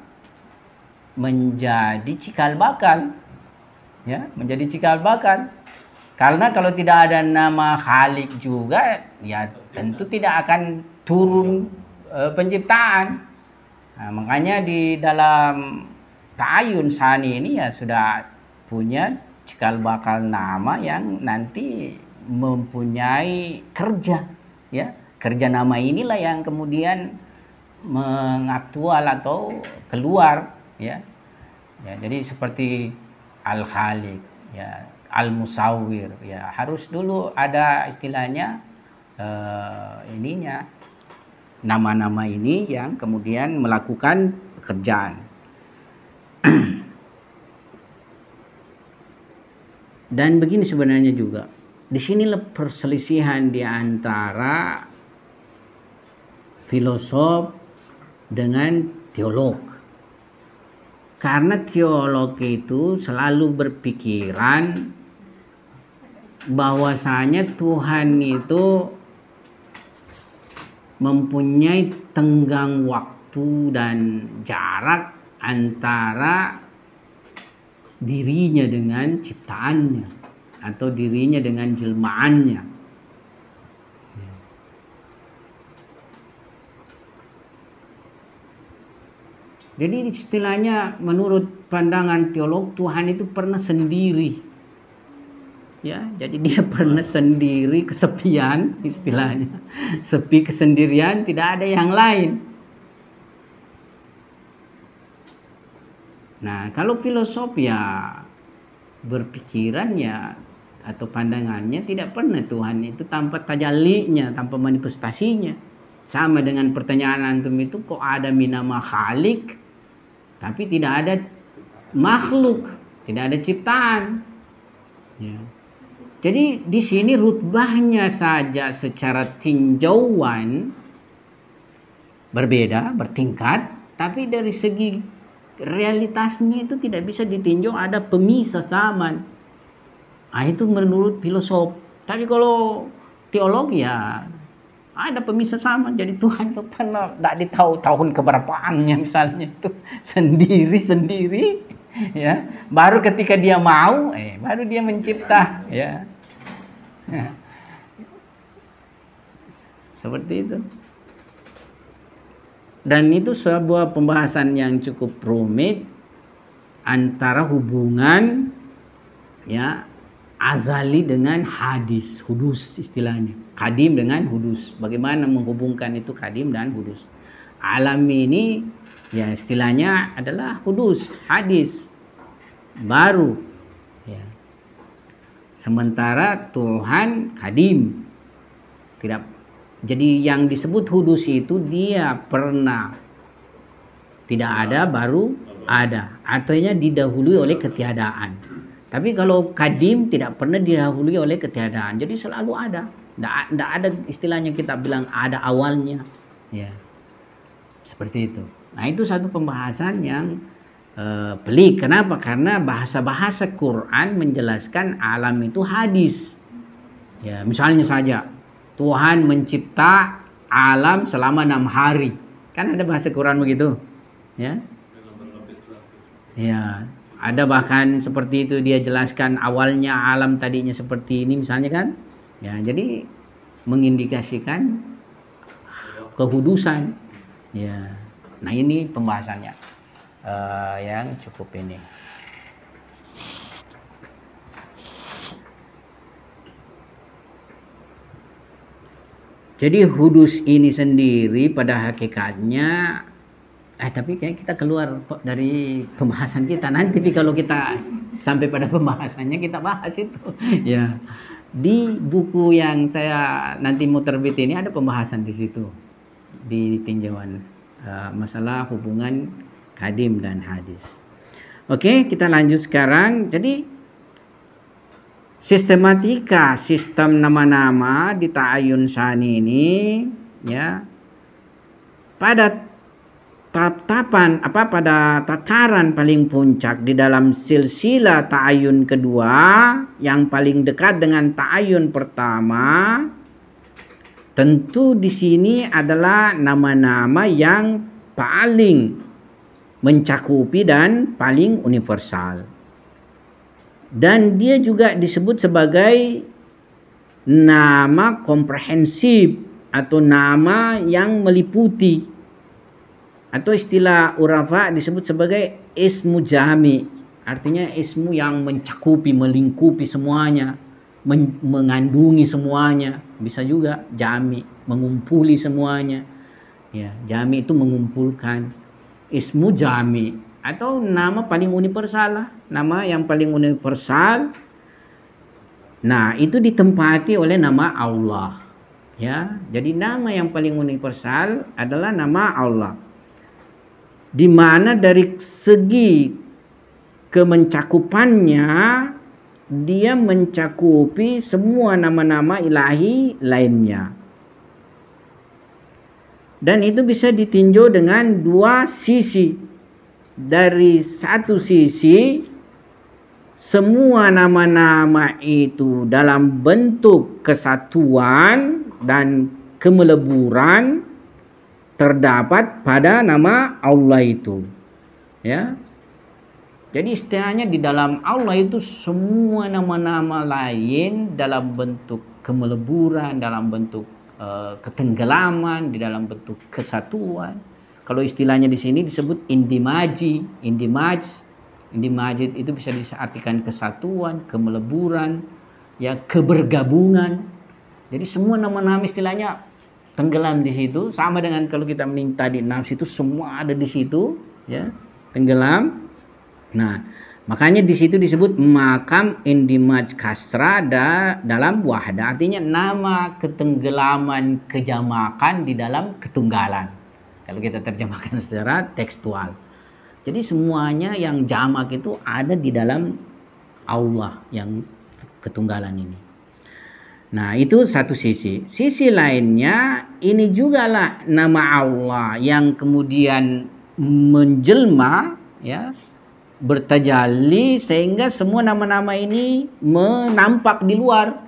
menjadi cikal bakal, ya, menjadi cikal bakal. Karena kalau tidak ada nama Khalik juga, ya tentu tidak akan turun penciptaan. Nah, makanya di dalam ta'ayyun sani ini ya sudah punya cikal bakal nama yang nanti mempunyai kerja, ya. Kerja nama inilah yang kemudian mengaktual atau keluar, ya. Ya, jadi seperti Al-Khaliq, ya, Al-Musawwir, ya, harus dulu ada istilahnya ininya, nama-nama ini yang kemudian melakukan pekerjaan. Dan begini sebenarnya juga, disinilah perselisihan di antara filosof dengan teolog. Karena teolog itu selalu berpikiran bahwasanya Tuhan itu mempunyai tenggang waktu dan jarak antara dirinya dengan ciptaannya atau dirinya dengan jelmaannya. Jadi istilahnya menurut pandangan teolog, Tuhan itu pernah sendiri. Ya, jadi dia pernah sendiri, kesepian istilahnya. Sepi, kesendirian, tidak ada yang lain. Nah, kalau filosof ya berpikirannya atau pandangannya tidak pernah Tuhan itu tanpa tajallinya, tanpa manifestasinya. Sama dengan pertanyaan antum itu, kok ada minama khalik tapi tidak ada makhluk, tidak ada ciptaan. Ya. Jadi di sini rutbahnya saja secara tinjauan berbeda, bertingkat, tapi dari segi realitasnya itu tidak bisa ditinjau, ada pemisah zaman. Nah, itu menurut filosof. Tapi kalau teologi ya ada pemisah zaman. Jadi Tuhan kapan tidak ditahu tahun keberapaannya misalnya itu sendiri ya. Baru ketika dia mau baru dia mencipta ya. Seperti itu. Dan itu sebuah pembahasan yang cukup rumit antara hubungan ya azali dengan hadis, hudus istilahnya. Kadim dengan hudus. Bagaimana menghubungkan itu kadim dan hudus. Alam ini ya istilahnya adalah hudus, hadis, baru. Ya. Sementara Tuhan kadim. Tidak. Jadi yang disebut hudus itu dia pernah tidak ada baru ada. Artinya didahului oleh ketiadaan. Tapi kalau kadim tidak pernah didahului oleh ketiadaan. Jadi selalu ada. Tidak ada istilahnya kita bilang ada awalnya. Ya. Seperti itu. Nah, itu satu pembahasan yang pelik. Kenapa? Karena bahasa-bahasa Quran menjelaskan alam itu hadis. Ya, misalnya saja Tuhan mencipta alam selama 6 hari. Kan ada bahasa Quran begitu. Ya. Ya, ada bahkan seperti itu dia jelaskan awalnya alam tadinya seperti ini misalnya kan. Ya, jadi mengindikasikan kehudusan. Ya. Nah, ini pembahasannya yang cukup ini. Jadi hudus ini sendiri pada hakikatnya tapi kayak kita keluar dari pembahasan kita nanti. Tapi kalau kita sampai pada pembahasannya kita bahas itu. Ya. Di buku yang saya nanti mau terbit ini ada pembahasan di situ. Di tinjauan masalah hubungan kadim dan hadis. Oke, kita lanjut sekarang. Jadi sistematika sistem nama-nama di ta'ayun sani ini ya pada pada tataran paling puncak di dalam silsilah ta'ayun kedua yang paling dekat dengan ta'ayun pertama, tentu di sini adalah nama-nama yang paling mencakupi dan paling universal. Dan dia juga disebut sebagai nama komprehensif atau nama yang meliputi, atau istilah urafa disebut sebagai ismu jami, artinya ismu yang mencakupi, melingkupi semuanya, mengandungi semuanya. Bisa juga jami, mengumpuli semuanya. Ya, jami itu mengumpulkan. Ismu jami atau nama paling universal lah, nama yang paling universal. Nah, itu ditempati oleh nama Allah. Ya, jadi nama yang paling universal adalah nama Allah. Di mana dari segi kemencakupannya dia mencakupi semua nama-nama ilahi lainnya. Dan itu bisa ditinjau dengan dua sisi. Dari satu sisi, semua nama-nama itu dalam bentuk kesatuan dan kemeleburan terdapat pada nama Allah itu. Ya. Jadi istilahnya di dalam Allah itu semua nama-nama lain dalam bentuk kemeleburan, dalam bentuk ketenggelaman, di dalam bentuk kesatuan. Kalau istilahnya di sini disebut indimaji, indimaji itu bisa diartikan kesatuan, kemeleburan, ya kebergabungan. Jadi semua nama-nama istilahnya tenggelam di situ, sama dengan kalau kita minta di nafs itu semua ada di situ, ya tenggelam. Nah, makanya di situ disebut makam indimaj kasra dalam wahda, artinya nama ketenggelaman kejamakan di dalam ketunggalan. Kalau kita terjemahkan secara tekstual. Jadi semuanya yang jamak itu ada di dalam Allah yang ketunggalan ini. Nah, itu satu sisi. Sisi lainnya, ini jugalah nama Allah yang kemudian menjelma, ya, bertajalli sehingga semua nama-nama ini menampak di luar.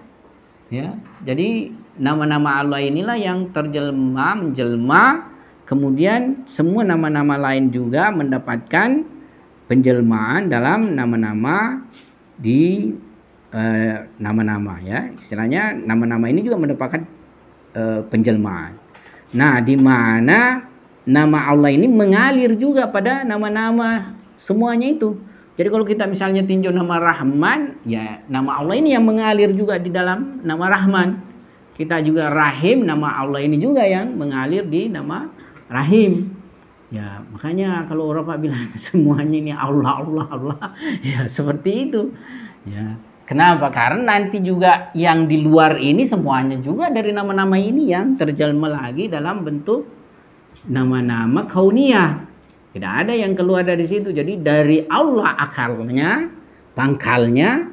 Ya, jadi nama-nama Allah inilah yang menjelma, kemudian semua nama-nama lain juga mendapatkan penjelmaan dalam nama-nama di nama-nama, ya, istilahnya nama-nama ini juga mendapatkan penjelmaan. Nah, di mana nama Allah ini mengalir juga pada nama-nama semuanya itu. Jadi kalau kita misalnya tinjau nama Rahman, ya nama Allah ini yang mengalir juga di dalam nama Rahman. Kita juga Rahim, nama Allah ini juga yang mengalir di nama Rahim. Ya, makanya kalau orang bilang semuanya ini Allah, ya seperti itu. Ya. Kenapa? Karena nanti juga yang di luar ini semuanya juga dari nama-nama ini yang terjelma lagi dalam bentuk nama-nama kauniyah. Tidak ada yang keluar dari situ. Jadi dari Allah akarnya, pangkalnya,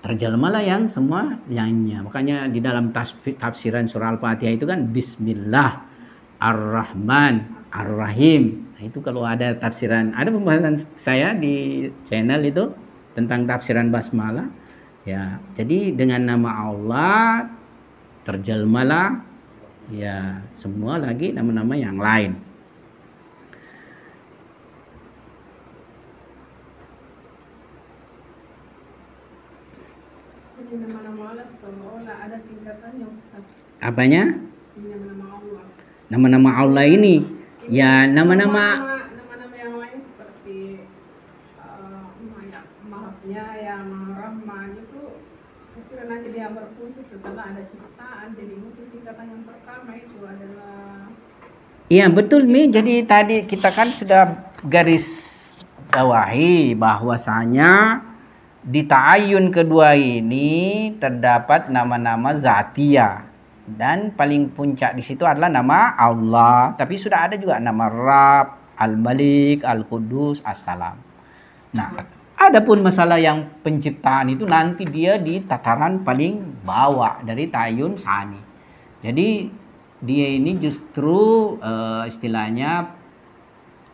terjemalah yang semua lainnya. Makanya di dalam tafsiran surah Al-Fatihah itu kan Bismillah Ar-Rahman Ar-Rahim. Nah, itu kalau ada tafsiran, ada pembahasan saya di channel itu tentang tafsiran basmalah, ya. Jadi dengan nama Allah terjelmalah, ya, semua lagi nama-nama yang lain. Jadi nama-nama Allah seolah ada tingkatannya, Ustaz. Apanya? Nama-nama Allah. Nama-nama Allah ini, ya, nama-nama yang lain seperti yang Rahman itu sekiranya nanti dia berfungsi setelah ada ciptaan, jadi mungkin tingkatan yang pertama itu adalah. Iya betul Mi. Jadi tadi kita kan sudah garis bawahi bahwasanya di ta'ayun kedua ini terdapat nama-nama zatiyah dan paling puncak di situ adalah nama Allah. Tapi sudah ada juga nama Rabb, Al-Malik, Al-Qudus, As-Salam. Nah, adapun masalah yang penciptaan itu nanti dia di tataran paling bawah dari ta'ayun sani. Jadi dia ini justru istilahnya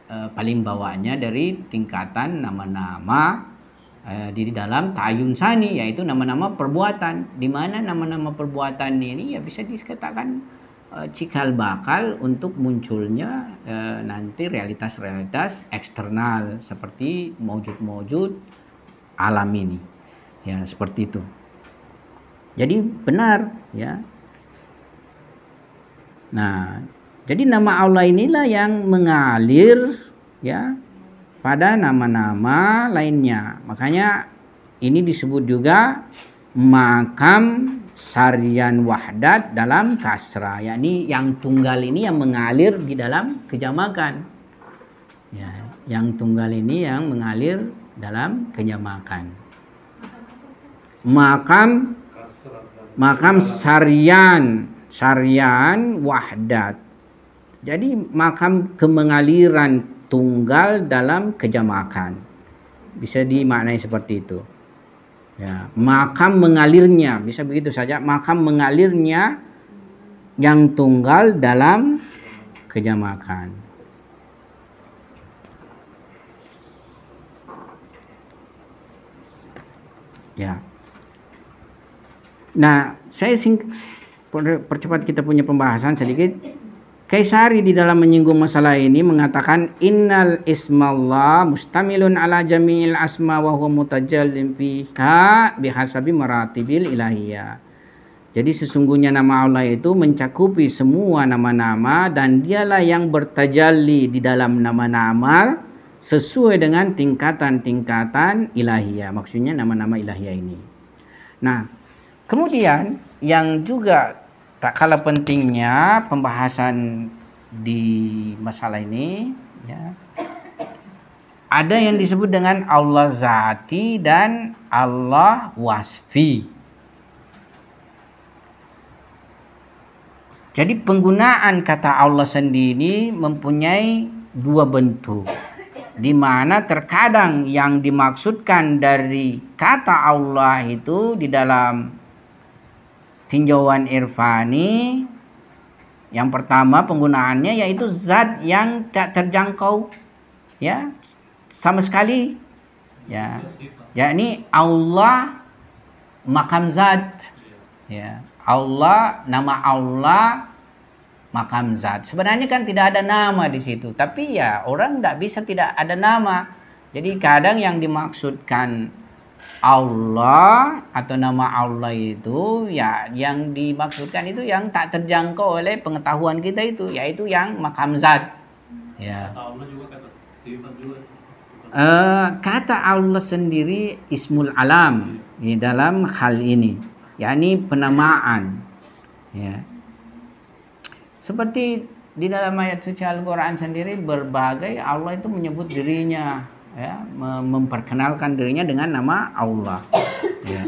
paling bawahnya dari tingkatan nama-nama di dalam ta'ayun sani, yaitu nama-nama perbuatan. Di mana nama-nama perbuatan ini ya bisa dikatakan cikal bakal untuk munculnya nanti realitas-realitas eksternal seperti maujud-maujud alam ini, ya seperti itu. Jadi benar, ya. Nah, jadi nama Allah inilah yang mengalir, ya, pada nama-nama lainnya. Makanya ini disebut juga makam sarian wahdat dalam kasra, yakni yang tunggal ini yang mengalir di dalam kejamakan, ya, yang tunggal ini yang mengalir dalam kejamakan. Makam sarian wahdat, jadi makam kemengaliran tunggal dalam kejamakan, bisa dimaknai seperti itu. Ya, makam mengalirnya, bisa begitu saja, makam mengalirnya yang tunggal dalam kejamakan. Ya. Nah, saya percepat kita punya pembahasan sedikit. Kaisari di dalam menyinggung masalah ini mengatakan innal ismallah mustamilun ala jami'il asma wa huwa mutajallin fiha bihasabi maratibil ilahiyah. Jadi sesungguhnya nama Allah itu mencakupi semua nama-nama dan dialah yang bertajalli di dalam nama-nama sesuai dengan tingkatan-tingkatan ilahiyah. Maksudnya nama-nama ilahiyah ini. Nah, kemudian yang juga tak kalah pentingnya pembahasan di masalah ini, ya, ada yang disebut dengan Allah zati dan Allah wasfi. Jadi penggunaan kata Allah sendiri mempunyai dua bentuk, di mana terkadang yang dimaksudkan dari kata Allah itu di dalam tinjauan irfani, yang pertama penggunaannya yaitu zat yang tak terjangkau, ya, sama sekali, ya, yakni Allah makam zat, ya, Allah, nama Allah makam zat. Sebenarnya kan tidak ada nama di situ, tapi ya orang tidak bisa tidak ada nama. Jadi kadang yang dimaksudkan Allah atau nama Allah itu ya yang dimaksudkan itu yang tak terjangkau oleh pengetahuan kita itu, yaitu yang makam zat. Ya. Kata Allah sendiri ismul alam di dalam hal ini, yakni penamaan, ya. Seperti di dalam ayat suci Al-Quran sendiri berbagai Allah itu menyebut dirinya, ya, memperkenalkan dirinya dengan nama Allah, ya.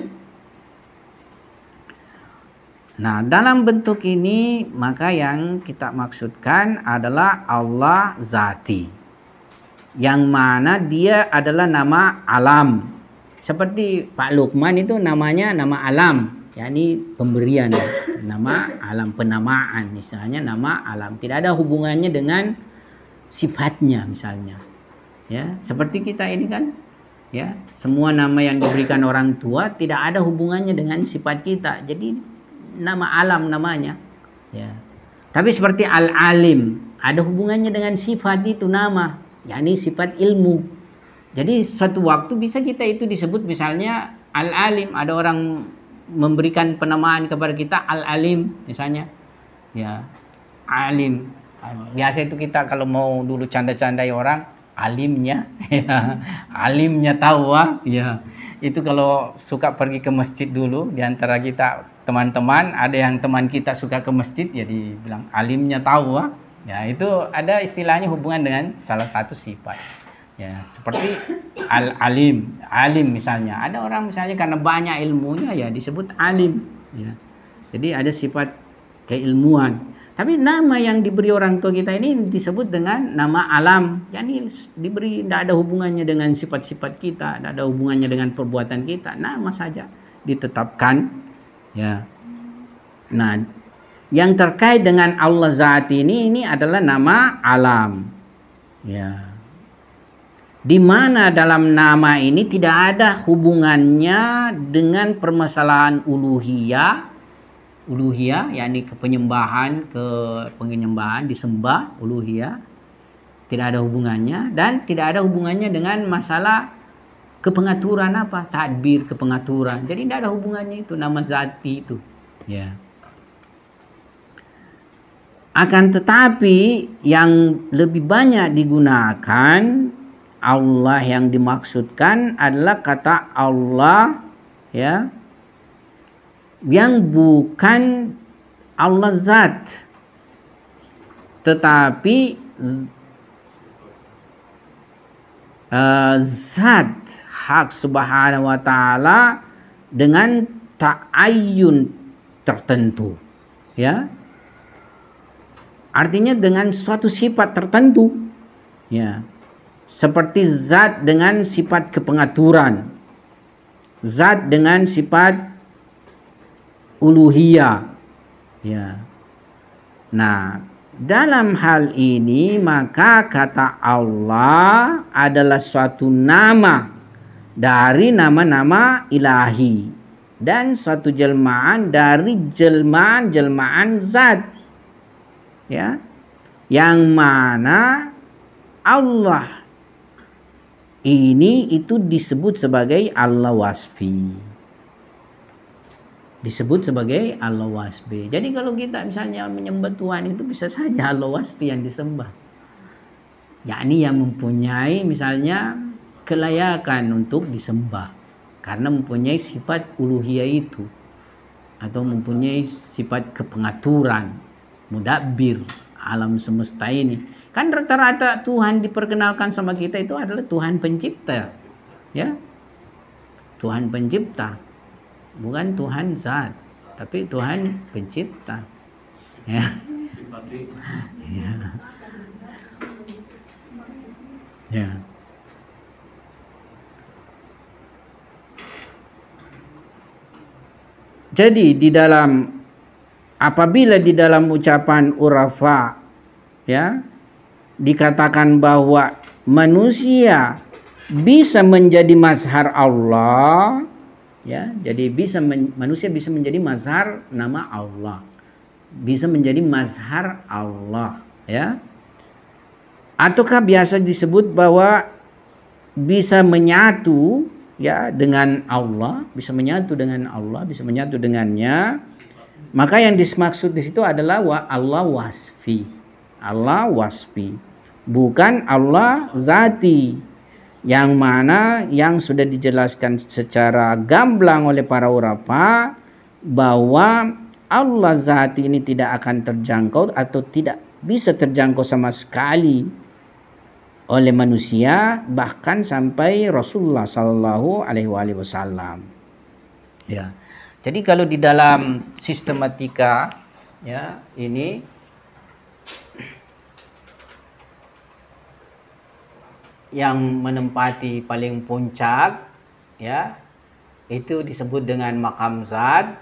Nah, dalam bentuk ini maka yang kita maksudkan adalah Allah zati, yang mana dia adalah nama alam. Seperti Pak Lukman itu namanya nama alam, yakni pemberian, nama alam, penamaan, misalnya nama alam, tidak ada hubungannya dengan sifatnya misalnya, ya. Seperti kita ini kan, ya, semua nama yang diberikan orang tua tidak ada hubungannya dengan sifat kita, jadi nama alam namanya, ya. Tapi seperti al-alim ada hubungannya dengan sifat itu nama, yakni sifat ilmu. Jadi suatu waktu bisa kita itu disebut misalnya al-alim, ada orang memberikan penamaan kepada kita al-alim misalnya, ya, alim. Biasa itu kita kalau mau dulu canda-candai orang, alimnya, ya, alimnya tahu, ya. Itu kalau suka pergi ke masjid dulu, di antara kita teman-teman ada yang teman kita suka ke masjid, ya dibilang alimnya tahu, ya. Itu ada istilahnya hubungan dengan salah satu sifat, ya, seperti al-alim, alim misalnya. Ada orang misalnya karena banyak ilmunya ya disebut alim, ya. Jadi ada sifat keilmuan. Tapi nama yang diberi orang tua kita ini disebut dengan nama alam. Yani diberi, tidak ada hubungannya dengan sifat-sifat kita, tidak ada hubungannya dengan perbuatan kita. Nama saja ditetapkan, ya. Nah, yang terkait dengan Allah Zati ini adalah nama alam, ya. Di mana dalam nama ini tidak ada hubungannya dengan permasalahan uluhiyah, yakni penyembahan disembah, uluhiyah, tidak ada hubungannya, dan tidak ada hubungannya dengan masalah kepengaturan apa, tadbir, kepengaturan. Jadi tidak ada hubungannya itu nama zati itu, ya. Akan tetapi yang lebih banyak digunakan Allah yang dimaksudkan adalah kata Allah, ya, yang bukan Allah zat, tetapi zat hak subhanahu wa ta'ala dengan ta'ayyun tertentu, ya, artinya dengan suatu sifat tertentu, ya, seperti zat dengan sifat kepengaturan, zat dengan sifat uluhiyah, ya. Nah, dalam hal ini maka kata Allah adalah suatu nama dari nama-nama ilahi dan suatu jelmaan dari jelmaan-jelmaan zat, ya, yang mana Allah ini itu disebut sebagai Allah wasfi. Disebut sebagai Allah wasfi. Jadi kalau kita misalnya menyembah Tuhan itu bisa saja Allah wasfi yang disembah, yakni yang mempunyai misalnya kelayakan untuk disembah karena mempunyai sifat uluhiyah itu, atau mempunyai sifat kepengaturan, mudabbir, alam semesta ini. Kan rata-rata Tuhan diperkenalkan sama kita itu adalah Tuhan pencipta. Ya. Tuhan pencipta. Bukan Tuhan zat, tapi Tuhan pencipta. Ya. Ya. Ya. Jadi apabila di dalam ucapan urafa ya dikatakan bahwa manusia bisa menjadi mazhar Allah ya, jadi manusia bisa menjadi mazhar nama Allah, bisa menjadi mazhar Allah ya, ataukah biasa disebut bahwa bisa menyatu ya dengan Allah, bisa menyatu dengan Allah, bisa menyatu dengannya. Maka yang dimaksud di situ adalah Allah wasfi. Allah wasfi. Bukan Allah zati. Yang mana yang sudah dijelaskan secara gamblang oleh para urafa bahwa Allah zati ini tidak akan terjangkau atau tidak bisa terjangkau sama sekali oleh manusia, bahkan sampai Rasulullah Sallallahu Alaihi Wasallam. Ya, jadi kalau di dalam sistematika ya ini yang menempati paling puncak ya itu disebut dengan maqam zat.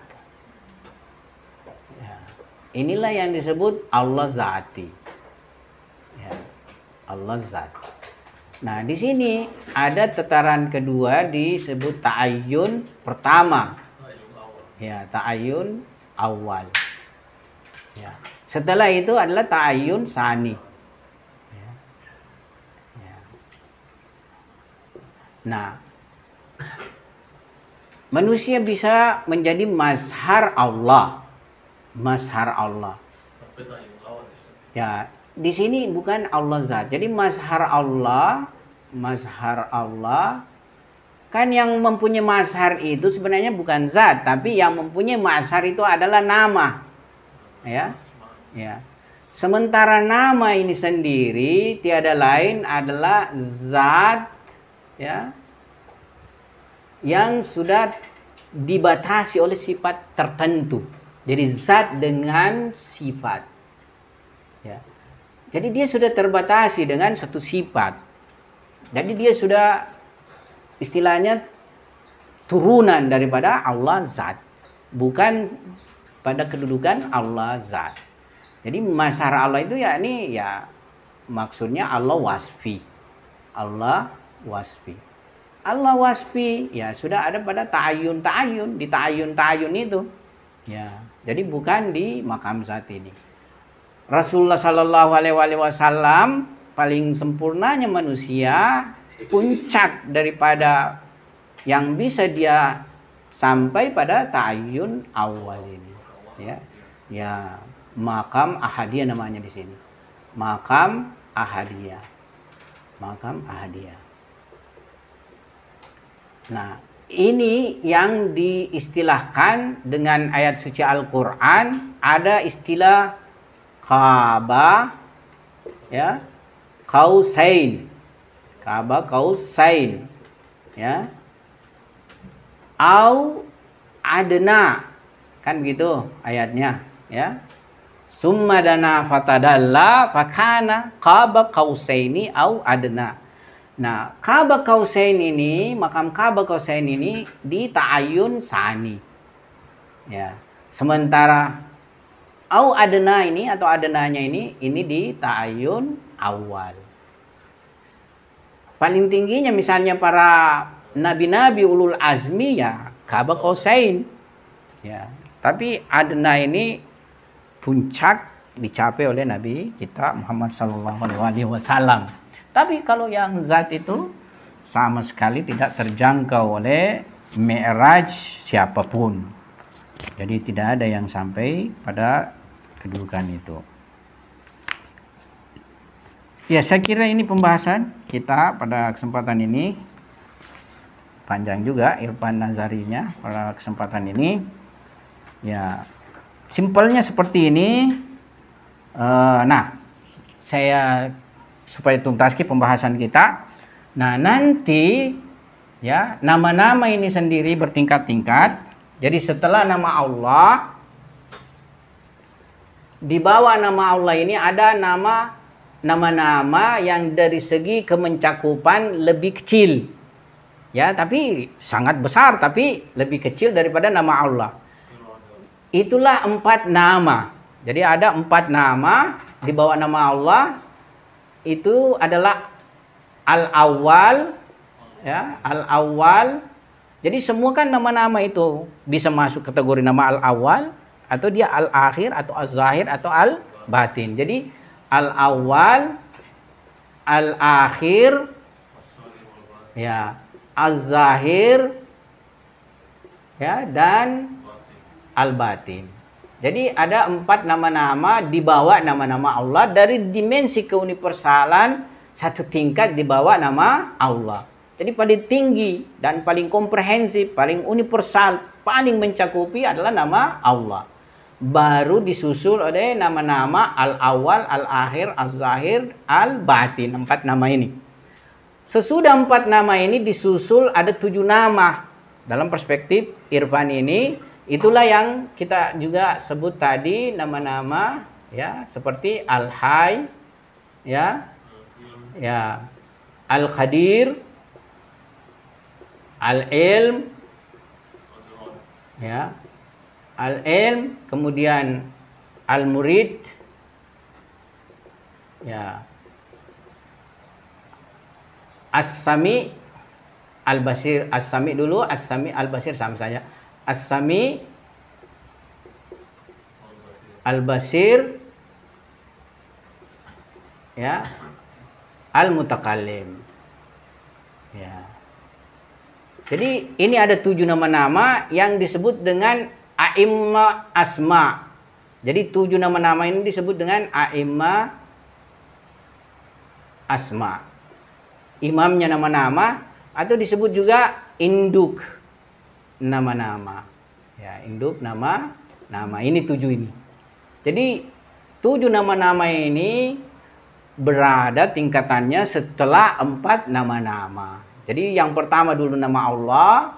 Ya, inilah yang disebut Allah zati. Ya. Allah zat. Nah, di sini ada tataran kedua disebut ta'ayyun pertama. Ya, ta'ayyun awal. Ya. Setelah itu adalah ta'ayyun sani. Ya. Ya. Nah, manusia bisa menjadi mazhar Allah. Mazhar Allah. Ya, di sini bukan Allah zat. Jadi mazhar Allah kan yang mempunyai mazhar itu sebenarnya bukan zat, tapi yang mempunyai mazhar itu adalah nama. Ya. Ya. Sementara nama ini sendiri tiada lain adalah zat ya yang sudah dibatasi oleh sifat tertentu. Jadi zat dengan sifat. Ya. Jadi dia sudah terbatasi dengan satu sifat. Jadi dia sudah istilahnya turunan daripada Allah zat. Bukan pada kedudukan Allah zat. Jadi mazhar Allah itu yakni ya maksudnya Allah wasfi. Allah wasfi. Allah wasfi ya sudah ada pada ta'ayyun. Di ta'ayyun itu. Ya, jadi bukan di maqam zat ini. Rasulullah Sallallahu Alaihi Wasallam paling sempurnanya manusia, puncak daripada yang bisa dia sampai pada ta'ayyun awal ini. Ya, ya maqam ahadiyah namanya di sini. Maqam ahadiyah. Maqam ahadiyah. Nah, ini yang diistilahkan dengan ayat suci Al-Quran, ada istilah Kaaba ya, Qausain. Kaaba Qausain ya. Au adna. Kan begitu ayatnya ya. Summa dana fatadalla fakana Kaaba Qausaini au adna. Nah, Kaaba Qausain ini, makam Kaaba Qausain ini di ta'ayyun sani. Ya. Sementara au adna ini atau adnanya ini di ta'ayyun awal. Paling tingginya misalnya para nabi-nabi ulul azmi ya Kaaba Qausain. Ya. Tapi adna ini puncak dicapai oleh Nabi kita Muhammad sallallahu alaihi wasallam. Tapi kalau yang zat itu sama sekali tidak terjangkau oleh mi'raj siapapun. Jadi tidak ada yang sampai pada kedudukan itu. Ya, saya kira ini pembahasan kita pada kesempatan ini. Panjang juga Irfan Nazarinya pada kesempatan ini. Ya, simpelnya seperti ini. Nah, saya supaya tuntas pembahasan kita. Nah, nanti ya nama-nama ini sendiri bertingkat-tingkat. Jadi setelah nama Allah, di bawah nama Allah ini ada nama-nama yang dari segi kemencakupan lebih kecil. Ya, tapi sangat besar, tapi lebih kecil daripada nama Allah. Itulah 4 nama. Jadi ada 4 nama di bawah nama Allah. Itu adalah Al-Awwal, ya, Al-Awwal. Jadi semua kan nama-nama itu bisa masuk kategori nama Al-Awwal, atau dia Al-Akhir, atau Al-Zahir, atau Al-Batin. Jadi Al-Awwal, Al-Akhir, ya, Al-Zahir, ya, dan Al-Batin. Jadi ada 4 nama-nama di bawah nama-nama Allah dari dimensi keuniversalan satu tingkat di bawah nama Allah. Jadi paling tinggi dan paling komprehensif, paling universal, paling mencakupi adalah nama Allah. Baru disusul oleh nama-nama Al-Awwal, Al-Akhir, Al-Zahir, Al-Batin. 4 nama ini. Sesudah 4 nama ini disusul ada 7 nama. Dalam perspektif Irfan ini, itulah yang kita juga sebut tadi nama-nama, ya, seperti Al-Hayy, ya, ya, Al-Qadir, Al-Ilm, ya, Al-Ilm, kemudian Al-Murid, ya, As-Sami, Al-Basir. As-Sami dulu, As-Sami, Al-Basir sama saja. As-Sami, Al-Basir, ya, Al-Mutakallim, ya. Jadi ini ada 7 nama-nama yang disebut dengan A'imma Asma. Jadi 7 nama-nama ini disebut dengan A'imma Asma. Imamnya nama-nama, atau disebut juga induk nama-nama, ya, induk nama-nama. Ini 7 ini. Jadi 7 nama-nama ini berada tingkatannya setelah 4 nama-nama. Jadi yang pertama dulu nama Allah,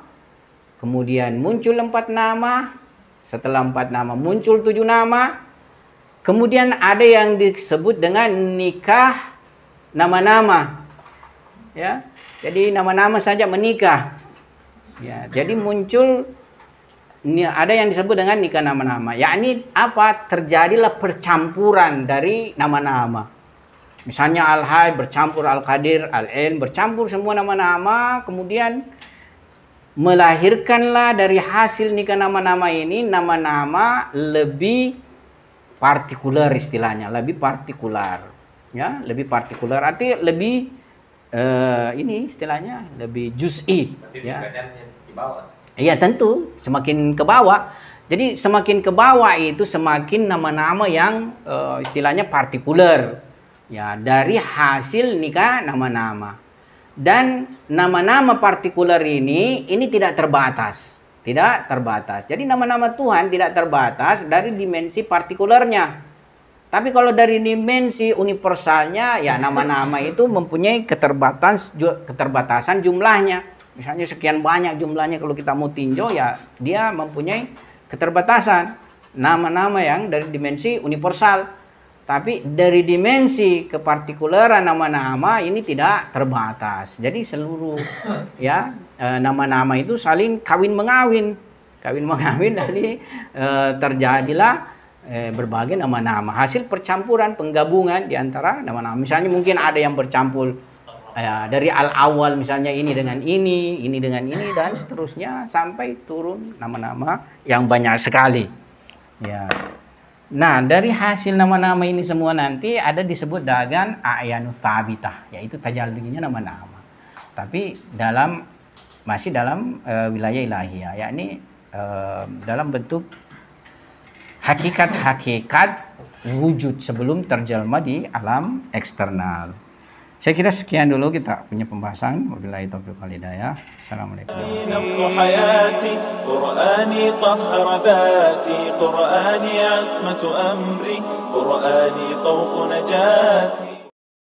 kemudian muncul 4 nama, setelah 4 nama muncul 7 nama, kemudian ada yang disebut dengan nikah nama-nama, ya. Jadi nama-nama saja menikah. Ya, jadi muncul ada yang disebut dengan nikah nama-nama. Yakni apa? Terjadilah percampuran dari nama-nama. Misalnya Al-Hayy bercampur Al-Qadir, Al-Ilm bercampur semua nama-nama, kemudian melahirkanlah dari hasil nikah nama-nama ini nama-nama lebih partikular istilahnya, lebih partikular. Ya, lebih partikular artinya lebih ini istilahnya lebih juz'i, ya. Iya, tentu semakin ke bawah. Jadi semakin ke bawah itu semakin nama-nama yang istilahnya partikular, ya, dari hasil nikah nama-nama. Dan nama-nama partikular ini tidak terbatas, tidak terbatas. Jadi nama-nama Tuhan tidak terbatas dari dimensi partikularnya. Tapi kalau dari dimensi universalnya, ya nama-nama itu mempunyai keterbatasan jumlahnya. Misalnya sekian banyak jumlahnya, kalau kita mau tinjau, ya dia mempunyai keterbatasan. Nama-nama yang dari dimensi universal. Tapi dari dimensi kepartikuleran nama-nama ini tidak terbatas. Jadi seluruh, ya, nama-nama itu saling kawin-mengawin. Kawin-mengawin, jadi terjadilah berbagai nama-nama, hasil percampuran, penggabungan di antara nama-nama. Misalnya mungkin ada yang bercampur dari Al-Awwal, misalnya ini dengan ini dengan ini, dan seterusnya sampai turun nama-nama yang banyak sekali. Ya. Nah, dari hasil nama-nama ini semua nanti ada disebut dengan a'yanus tsabitah, yaitu tajallinya nama-nama. Tapi masih dalam wilayah ilahiyah, yakni dalam bentuk hakikat-hakikat wujud sebelum terjelma di alam eksternal. Saya kira sekian dulu kita punya pembahasan. Wabillahi taufiq wal hidayah. Assalamualaikum. نبض حياتي قرآني طهر ذاتي قرآني عصمة أمري قرآني طوق نجاتي